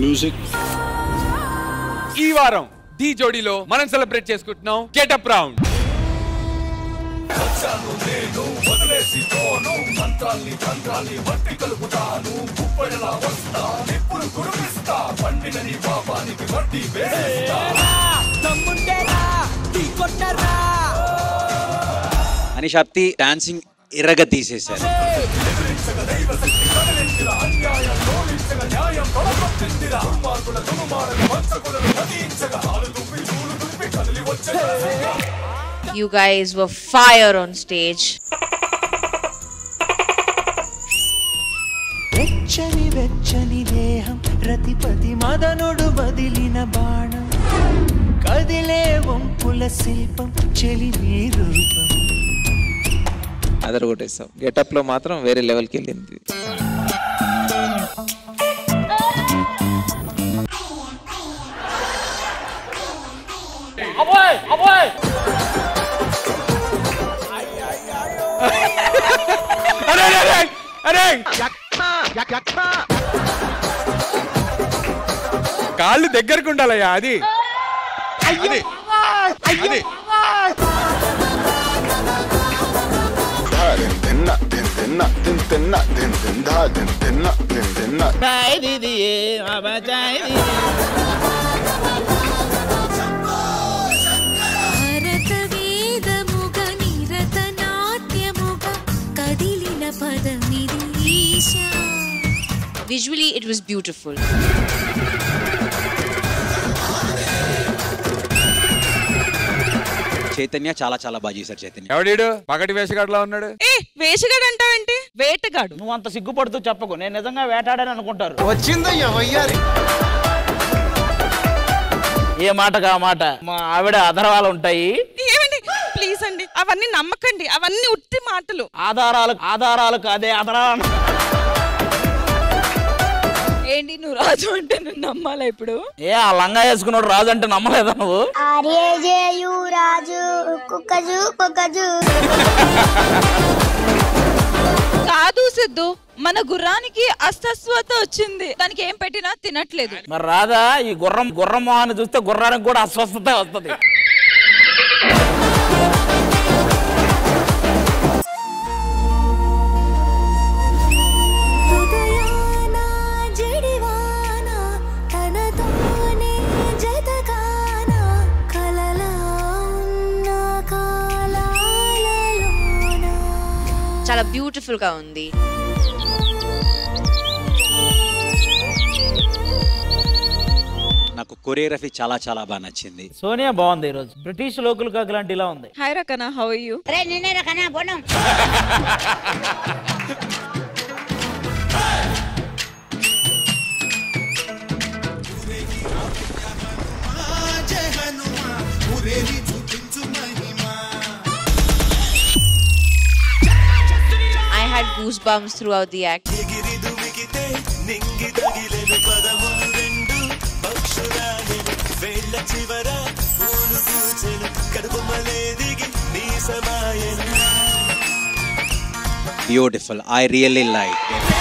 Music. ఈ వారం ఢీ జోడీలో మనం సెలబ్రేట్ చేసుకుంటున్నాం గెటప్ రౌండ్. అని శక్తి డాన్సింగ్ ఎర్రగా తీసేశారు. You guys were fire on stage. వెచ్చని వెచ్చని దేహం రతిపతి మదనుడు బదిలిన బాణం కదిలే వంపుల శిల్పం చెలి నీ రూపం. అదర్ కొట్టేస్తాం. గెటప్ లో మాత్రం వేరే లెవెల్కి వెళ్ళింది. కాళ్ళు దగ్గరకు ఉండాలయ్యా. అది Visually, it was beautiful. Chaitanya చాలా చాలా బాగా చేశారు. చైతన్య ఎవడీడు పగటి వేషగాడులా ఉన్నాడు. వేషగాడు అంటావేంటి? వేటగాడు. నువ్వు అంత సిగ్గుపడుతూ చెప్పకు, నేను నిజంగా వేటాడని అనుకుంటారు. వచ్చిందయ్యా వయ్యారి. ఏ మాటగా మాట మా ఆవిడ ఆధారాలు ఉంటాయి. ఏమండి ప్లీజ్ అండి, అవన్నీ నమ్మకండి, అవన్నీ ఉత్తి మాటలు. ఆధారాలు కాదే ఆధారాలు. ఏంటి నువ్వు రాజు అంటే నువ్వు నమ్మాలా ఇప్పుడు? ఏ ఆ లంగా వేసుకున్నాడు రాజు అంటే నమ్మలేదా నువ్వు? కాదు సిద్ధు, మన గుర్రానికి అస్వస్థత వచ్చింది, దానికి ఏం పెట్టినా తినట్లేదు. మరి రాదా ఈ గుర్రం మొహాన్ని చూస్తే గుర్రానికి కూడా అస్వస్థత వస్తుంది. చాలా బ్యూటిఫుల్ గా ఉంది. నాకు కొరియోగ్రఫీ చాలా చాలా బాగా నచ్చింది. సోనియా బాగుంది ఈ రోజు. బ్రిటిష్ లోకల్ కాకి లాంటి ఇలా ఉంది. హాయ్ రకనా, how are you? I had goosebumps throughout the act. Beautiful. I really liked it.